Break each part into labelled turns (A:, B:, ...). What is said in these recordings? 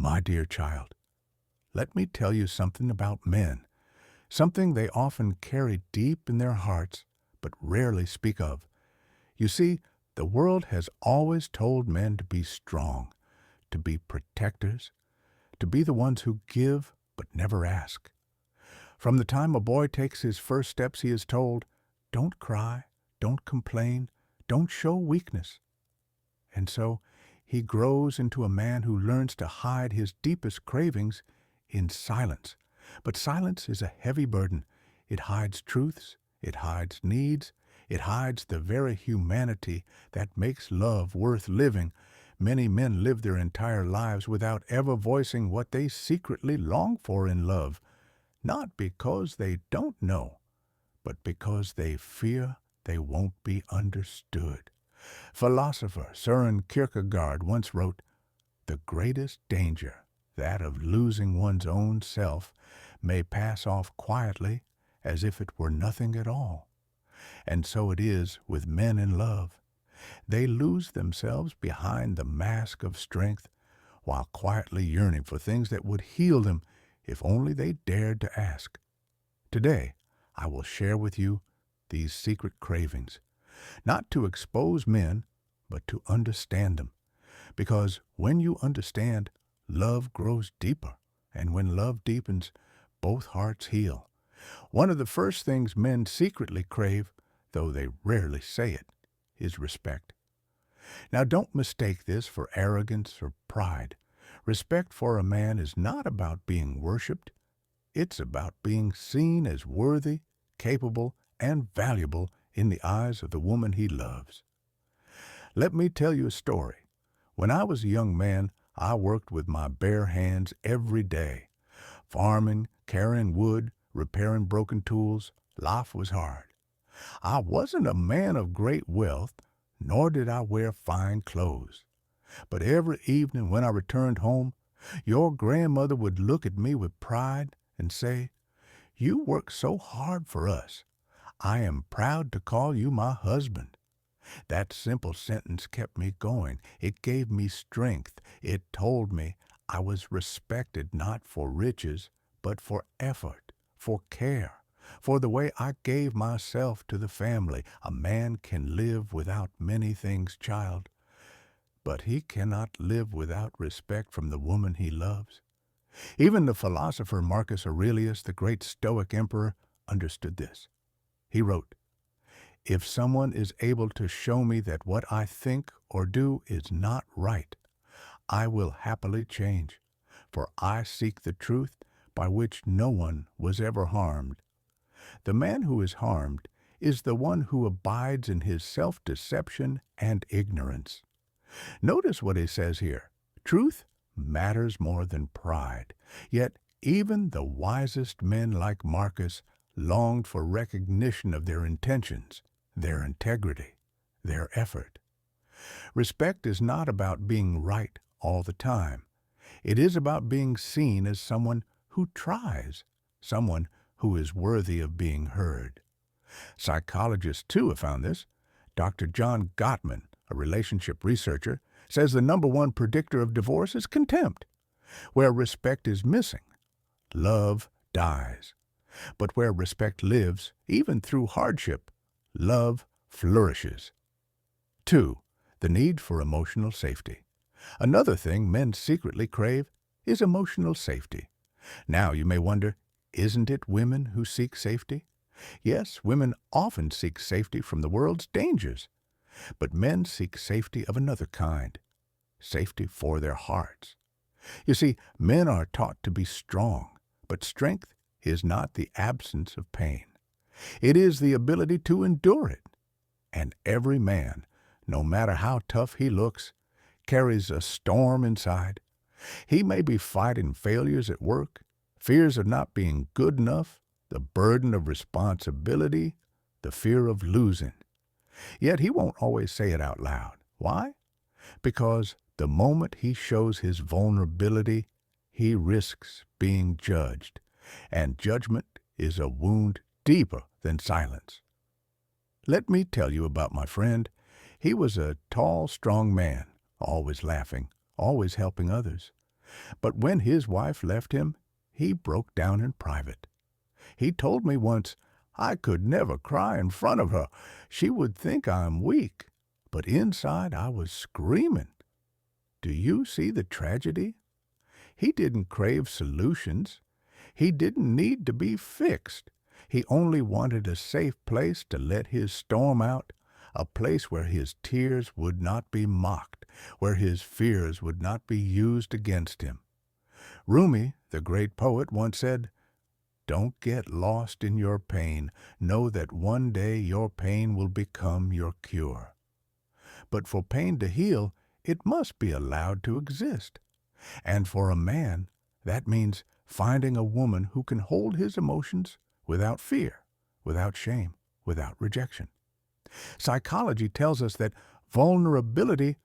A: My dear child, let me tell you something about men, something they often carry deep in their hearts but rarely speak of. You see, the world has always told men to be strong, to be protectors, to be the ones who give but never ask. From the time a boy takes his first steps, he is told, "Don't cry, don't complain, don't show weakness." And so he grows into a man who learns to hide his deepest cravings in silence. But silence is a heavy burden. It hides truths, it hides needs, it hides the very humanity that makes love worth living. Many men live their entire lives without ever voicing what they secretly long for in love, not because they don't know, but because they fear they won't be understood. Philosopher Søren Kierkegaard once wrote, "The greatest danger, that of losing one's own self, may pass off quietly as if it were nothing at all." And so it is with men in love. They lose themselves behind the mask of strength while quietly yearning for things that would heal them if only they dared to ask. Today, I will share with you these secret cravings, not to expose men, but to understand them. Because when you understand, love grows deeper, and when love deepens, both hearts heal. One of the first things men secretly crave, though they rarely say it, is respect. Now don't mistake this for arrogance or pride. Respect for a man is not about being worshipped. It's about being seen as worthy, capable, and valuable in the eyes of the woman he loves. Let me tell you a story. When I was a young man, I worked with my bare hands every day. Farming, carrying wood, repairing broken tools, life was hard. I wasn't a man of great wealth, nor did I wear fine clothes. But every evening when I returned home, your grandmother would look at me with pride and say, "You work so hard for us. I am proud to call you my husband." That simple sentence kept me going. It gave me strength. It told me I was respected not for riches, but for effort, for care, for the way I gave myself to the family. A man can live without many things, child, but he cannot live without respect from the woman he loves. Even the philosopher Marcus Aurelius, the great Stoic emperor, understood this. He wrote, "If someone is able to show me that what I think or do is not right, I will happily change, for I seek the truth by which no one was ever harmed." The man who is harmed is the one who abides in his self-deception and ignorance. Notice what he says here. Truth matters more than pride. Yet even the wisest men like Marcus longed for recognition of their intentions, their integrity, their effort. Respect is not about being right all the time. It is about being seen as someone who tries, someone who is worthy of being heard. Psychologists, too, have found this. Dr. John Gottman, a relationship researcher, says the number one predictor of divorce is contempt. Where respect is missing, love dies. But where respect lives, even through hardship, love flourishes. 2. The need for emotional safety. Another thing men secretly crave is emotional safety. Now you may wonder, isn't it women who seek safety? Yes, women often seek safety from the world's dangers. But men seek safety of another kind, safety for their hearts. You see, men are taught to be strong, but strength is not the absence of pain. It is the ability to endure it. And every man, no matter how tough he looks, carries a storm inside. He may be fighting failures at work, fears of not being good enough, the burden of responsibility, the fear of losing. Yet he won't always say it out loud. Why? Because the moment he shows his vulnerability, he risks being judged. And judgment is a wound deeper than silence. Let me tell you about my friend. He was a tall, strong man, always laughing, always helping others. But when his wife left him, he broke down in private. He told me once, "I could never cry in front of her. She would think I'm weak." But inside I was screaming. Do you see the tragedy? He didn't crave solutions. He didn't need to be fixed. He only wanted a safe place to let his storm out, a place where his tears would not be mocked, where his fears would not be used against him. Rumi, the great poet, once said, "Don't get lost in your pain. Know that one day your pain will become your cure." But for pain to heal, it must be allowed to exist. And for a man, that means finding a woman who can hold his emotions without fear, without shame, without rejection. Psychology tells us that vulnerability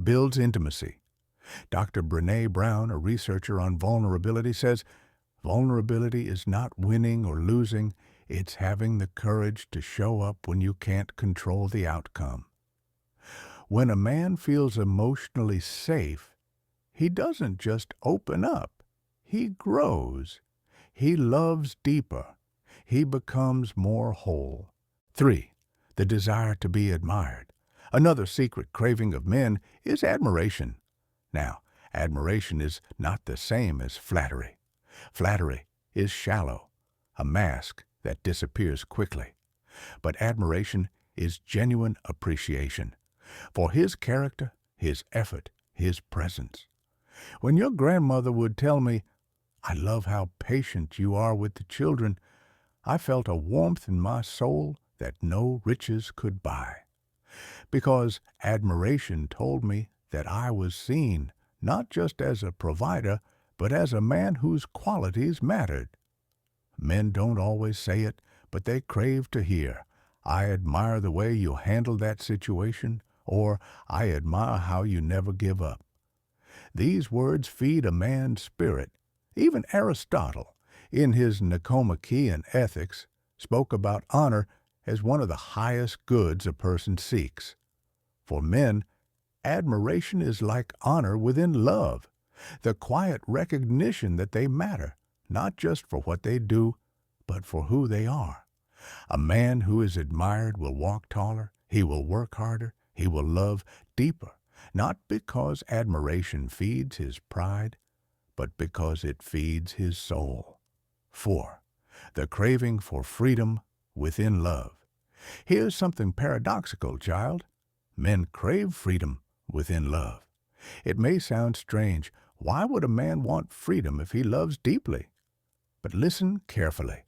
A: builds intimacy. Dr. Brené Brown, a researcher on vulnerability, says vulnerability is not winning or losing, it's having the courage to show up when you can't control the outcome. When a man feels emotionally safe, he doesn't just open up, he grows. He loves deeper. He becomes more whole. 3. The desire to be admired. Another secret craving of men is admiration. Now, admiration is not the same as flattery. Flattery is shallow, a mask that disappears quickly. But admiration is genuine appreciation for his character, his effort, his presence. When your grandmother would tell me, "I love how patient you are with the children," I felt a warmth in my soul that no riches could buy. Because admiration told me that I was seen, not just as a provider, but as a man whose qualities mattered. Men don't always say it, but they crave to hear, "I admire the way you handled that situation," or "I admire how you never give up." These words feed a man's spirit. Even Aristotle, in his Nicomachean Ethics, spoke about honor as one of the highest goods a person seeks. For men, admiration is like honor within love, the quiet recognition that they matter, not just for what they do, but for who they are. A man who is admired will walk taller, he will work harder, he will love deeper, not because admiration feeds his pride, but because it feeds his soul. 4. The craving for freedom within love. Here's something paradoxical, child. Men crave freedom within love. It may sound strange. Why would a man want freedom if he loves deeply? But listen carefully.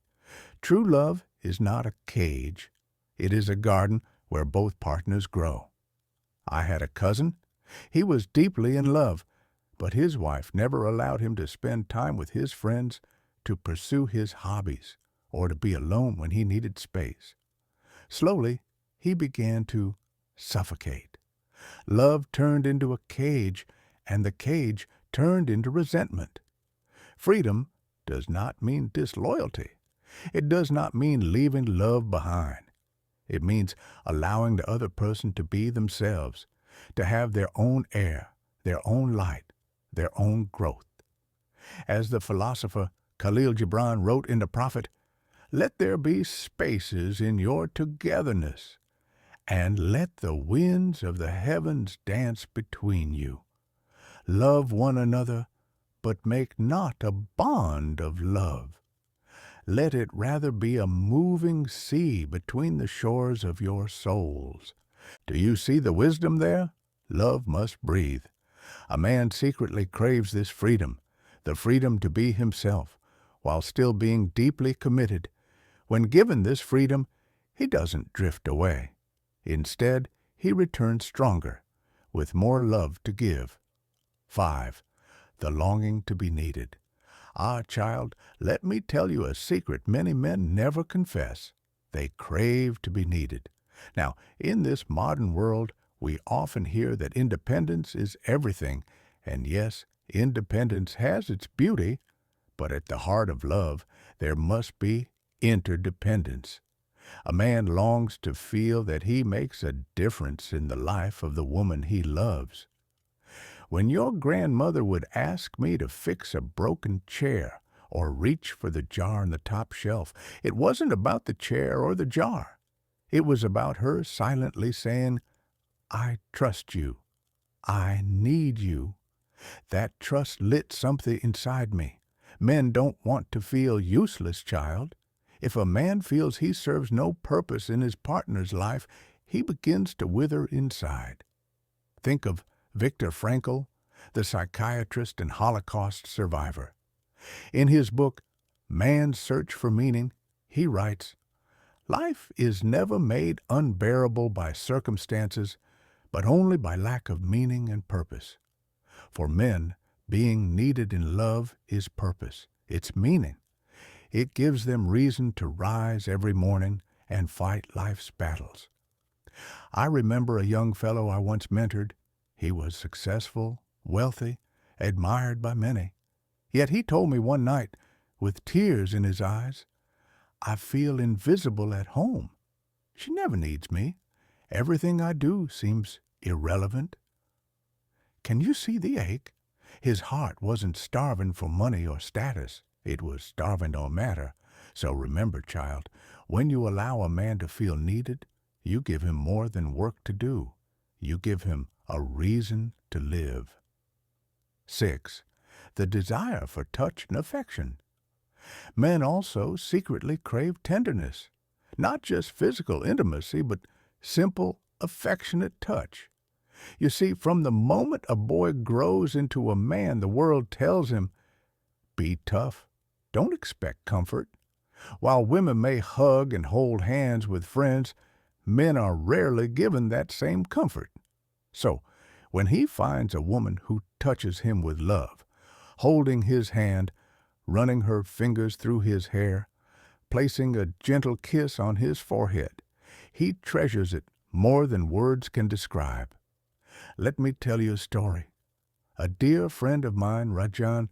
A: True love is not a cage. It is a garden where both partners grow. I had a cousin. He was deeply in love, but his wife never allowed him to spend time with his friends, to pursue his hobbies, or to be alone when he needed space. Slowly, he began to suffocate. Love turned into a cage, and the cage turned into resentment. Freedom does not mean disloyalty. It does not mean leaving love behind. It means allowing the other person to be themselves, to have their own air, their own light, their own growth. As the philosopher Khalil Gibran wrote in The Prophet, "Let there be spaces in your togetherness, and let the winds of the heavens dance between you. Love one another, but make not a bond of love. Let it rather be a moving sea between the shores of your souls." Do you see the wisdom there? Love must breathe. A man secretly craves this freedom, the freedom to be himself, while still being deeply committed. When given this freedom, he doesn't drift away. Instead, he returns stronger, with more love to give. 5. The longing to be needed. Ah, child, let me tell you a secret many men never confess. They crave to be needed. Now, in this modern world, we often hear that independence is everything, and yes, independence has its beauty, but at the heart of love, there must be interdependence. A man longs to feel that he makes a difference in the life of the woman he loves. When your grandmother would ask me to fix a broken chair or reach for the jar on the top shelf, it wasn't about the chair or the jar. It was about her silently saying, I trust you. I need you. That trust lit something inside me. Men don't want to feel useless, child. If a man feels he serves no purpose in his partner's life, he begins to wither inside. Think of Viktor Frankl, the psychiatrist and Holocaust survivor. In his book, Man's Search for Meaning, he writes, life is never made unbearable by circumstances, but only by lack of meaning and purpose. For men, being needed in love is purpose. It's meaning. It gives them reason to rise every morning and fight life's battles. I remember a young fellow I once mentored. He was successful, wealthy, admired by many. Yet he told me one night, with tears in his eyes, I feel invisible at home. She never needs me. Everything I do seems irrelevant. Can you see the ache? His heart wasn't starving for money or status. It was starving on matter. So remember, child, when you allow a man to feel needed, you give him more than work to do. You give him a reason to live. 6. The desire for touch and affection. Men also secretly crave tenderness, not just physical intimacy, but simple, affectionate touch. You see, from the moment a boy grows into a man, the world tells him, be tough. Don't expect comfort. While women may hug and hold hands with friends, men are rarely given that same comfort. So, when he finds a woman who touches him with love, holding his hand, running her fingers through his hair, placing a gentle kiss on his forehead, he treasures it more than words can describe. Let me tell you a story. A dear friend of mine, Rajan,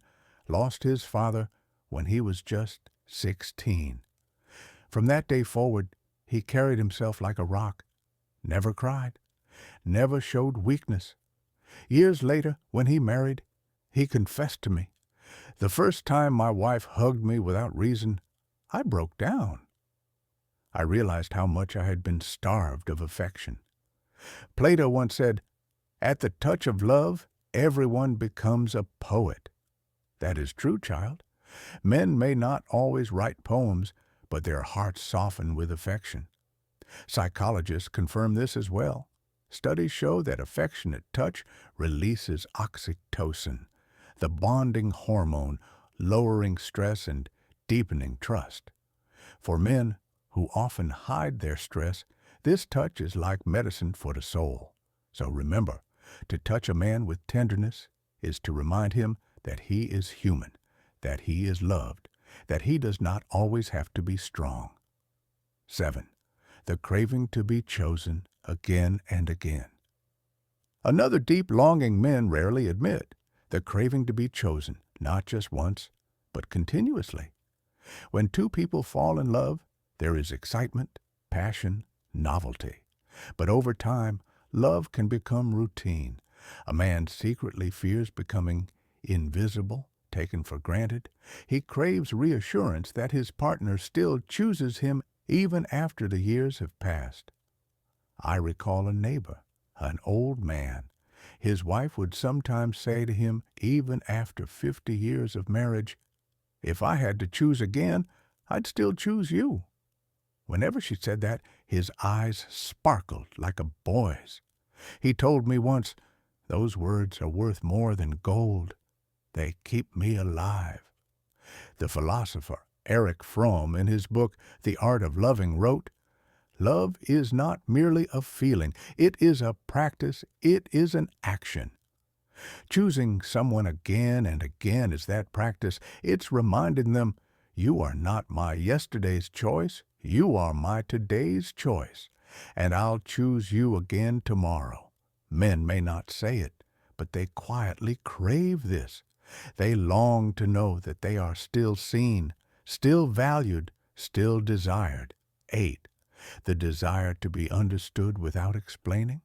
A: lost his father when he was just 16. From that day forward, he carried himself like a rock, never cried, never showed weakness. Years later, when he married, he confessed to me, the first time my wife hugged me without reason, I broke down. I realized how much I had been starved of affection. Plato once said, at the touch of love, everyone becomes a poet. That is true, child. Men may not always write poems, but their hearts soften with affection. Psychologists confirm this as well. Studies show that affectionate touch releases oxytocin, the bonding hormone, lowering stress and deepening trust. For men who often hide their stress, this touch is like medicine for the soul. So remember, to touch a man with tenderness is to remind him that he is human, that he is loved, that he does not always have to be strong. 7. The craving to be chosen again and again. Another deep longing men rarely admit, the craving to be chosen, not just once, but continuously. When two people fall in love, there is excitement, passion, novelty. But over time, love can become routine. A man secretly fears becoming invisible, taken for granted. He craves reassurance that his partner still chooses him even after the years have passed. I recall a neighbor, an old man. His wife would sometimes say to him, even after 50 years of marriage, if I had to choose again, I'd still choose you. Whenever she said that, his eyes sparkled like a boy's. He told me once, those words are worth more than gold. They keep me alive. The philosopher Erich Fromm, in his book The Art of Loving, wrote, love is not merely a feeling. It is a practice. It is an action. Choosing someone again and again is that practice. It's reminding them, you are not my yesterday's choice. You are my today's choice, and I'll choose you again tomorrow. Men may not say it, but they quietly crave this. They long to know that they are still seen, still valued, still desired. 8. The desire to be understood without explaining.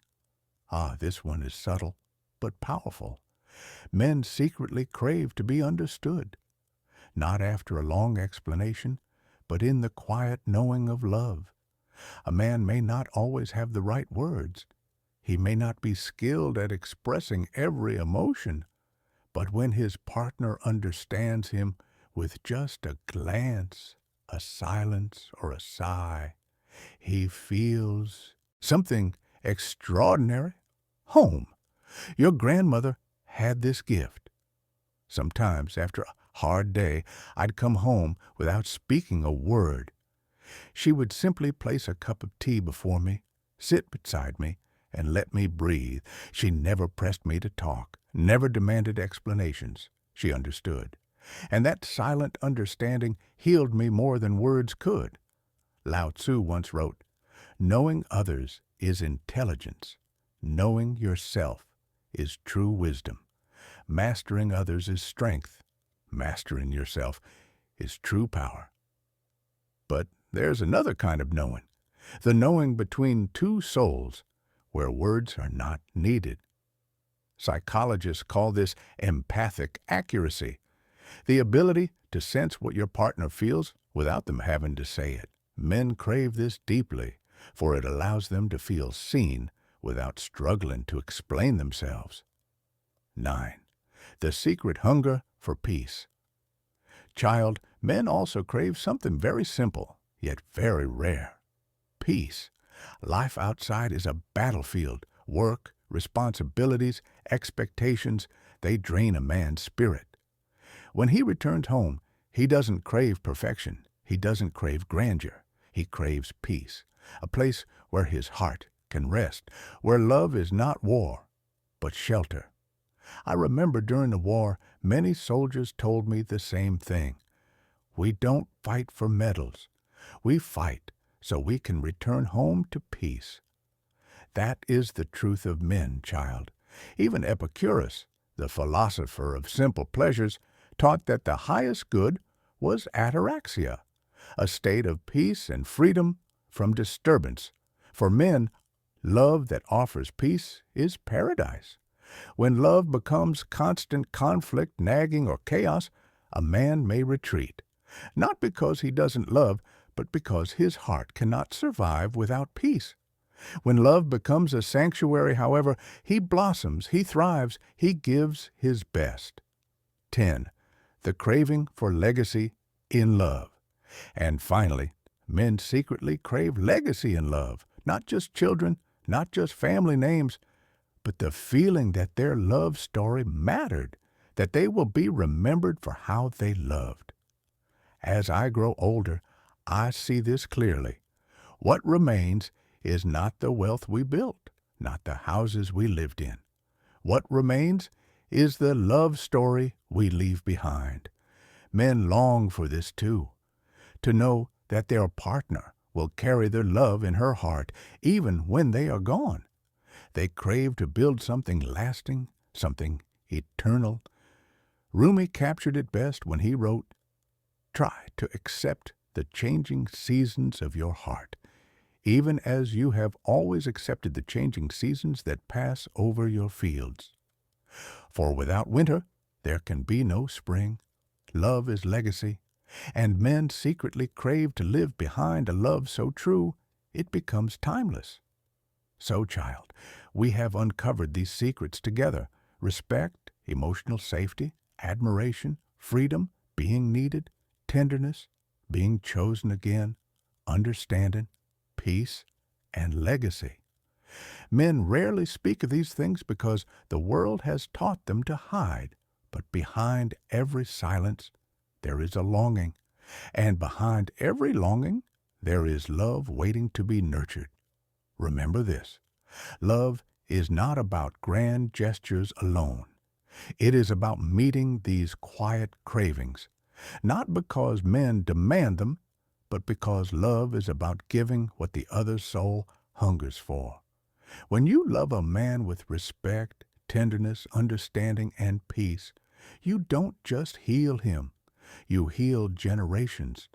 A: This one is subtle, but powerful. Men secretly crave to be understood, not after a long explanation, but in the quiet knowing of love. A man may not always have the right words. He may not be skilled at expressing every emotion, but when his partner understands him with just a glance, a silence, or a sigh, he feels something extraordinary. Home. Your grandmother had this gift. Sometimes, after a hard day, I'd come home without speaking a word. She would simply place a cup of tea before me, sit beside me, and let me breathe. She never pressed me to talk, never demanded explanations. She understood. And that silent understanding healed me more than words could. Lao Tzu once wrote, "Knowing others is intelligence. Knowing yourself is true wisdom. Mastering others is strength. Mastering yourself is true power." But there's another kind of knowing, the knowing between two souls, where words are not needed. Psychologists call this empathic accuracy, the ability to sense what your partner feels without them having to say it. Men crave this deeply, for it allows them to feel seen without struggling to explain themselves. 9. The secret hunger for peace. Child, men also crave something very simple, yet very rare. Peace. Life outside is a battlefield. Work, responsibilities, expectations, they drain a man's spirit. When he returns home, he doesn't crave perfection. He doesn't crave grandeur. He craves peace, a place where his heart can rest, where love is not war, but shelter. I remember during the war, many soldiers told me the same thing. We don't fight for medals. We fight so we can return home to peace. That is the truth of men, child. Even Epicurus, the philosopher of simple pleasures, taught that the highest good was ataraxia, a state of peace and freedom from disturbance. For men, love that offers peace is paradise. When love becomes constant conflict, nagging, or chaos, a man may retreat, not because he doesn't love, but because his heart cannot survive without peace. When love becomes a sanctuary, however, he blossoms, he thrives, he gives his best. 10. The craving for legacy in love. And finally, men secretly crave legacy in love, not just children, not just family names, but the feeling that their love story mattered, that they will be remembered for how they loved. As I grow older, I see this clearly. What remains is not the wealth we built, not the houses we lived in. What remains is the love story we leave behind. Men long for this too, to know that their partner will carry their love in her heart even when they are gone. They crave to build something lasting, something eternal. Rumi captured it best when he wrote, "Try to accept the changing seasons of your heart, even as you have always accepted the changing seasons that pass over your fields. For without winter, there can be no spring. Love is legacy, and men secretly crave to live behind a love so true it becomes timeless." So, child, we have uncovered these secrets together: respect, emotional safety, admiration, freedom, being needed, tenderness, being chosen again, understanding, peace, and legacy. Men rarely speak of these things because the world has taught them to hide, but behind every silence there is a longing, and behind every longing there is love waiting to be nurtured. Remember this: love is not about grand gestures alone. It is about meeting these quiet cravings, not because men demand them, but because love is about giving what the other soul hungers for. When you love a man with respect, tenderness, understanding, and peace, you don't just heal him, you heal generations.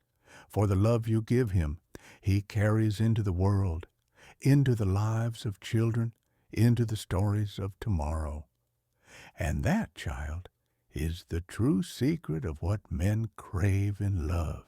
A: For the love you give him, he carries into the world, into the lives of children, into the stories of tomorrow. And that, child, is the true secret of what men crave in love.